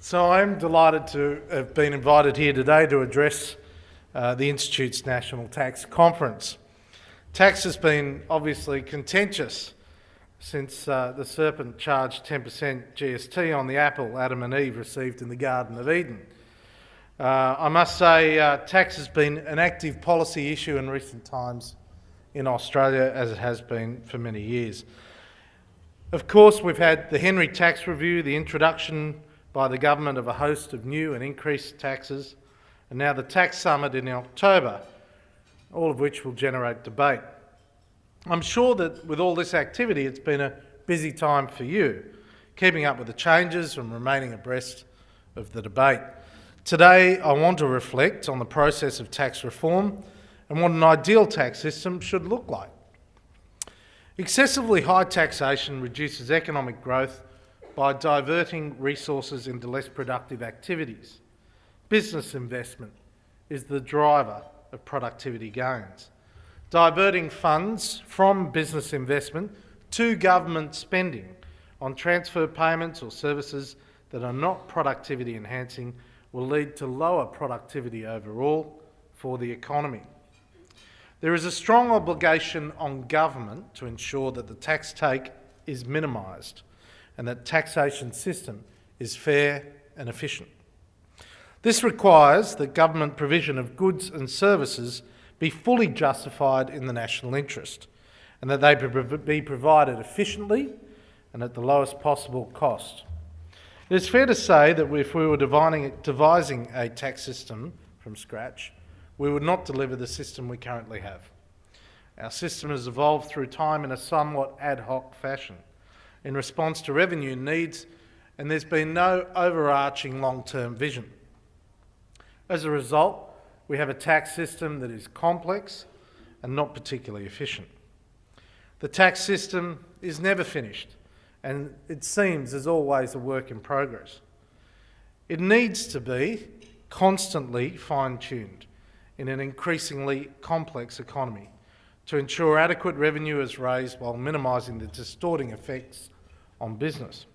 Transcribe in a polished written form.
So I'm delighted to have been invited here today to address the Institute's National Tax Conference. Tax has been obviously contentious since the serpent charged 10% GST on the apple Adam and Eve received in the Garden of Eden. I must say tax has been an active policy issue in recent times in Australia, as it has been for many years. Of course, we've had the Henry Tax Review, the introduction by the government of a host of new and increased taxes, and now the Tax Summit in October, all of which will generate debate. I'm sure that with all this activity, it's been a busy time for you, keeping up with the changes and remaining abreast of the debate. Today, I want to reflect on the process of tax reform and what an ideal tax system should look like. Excessively high taxation reduces economic growth by diverting resources into less productive activities. Business investment is the driver of productivity gains. Diverting funds from business investment to government spending on transfer payments or services that are not productivity enhancing will lead to lower productivity overall for the economy. There is a strong obligation on government to ensure that the tax take is minimised and that taxation system is fair and efficient. This requires that government provision of goods and services be fully justified in the national interest and that they be provided efficiently and at the lowest possible cost. It is fair to say that if we were devising a tax system from scratch, we would not deliver the system we currently have. Our system has evolved through time in a somewhat ad hoc fashion in response to revenue needs, and there's been no overarching long-term vision. As a result, we have a tax system that is complex and not particularly efficient. The tax system is never finished, and it seems, as always, a work in progress. It needs to be constantly fine-tuned in an increasingly complex economy to ensure adequate revenue is raised while minimising the distorting effects on business.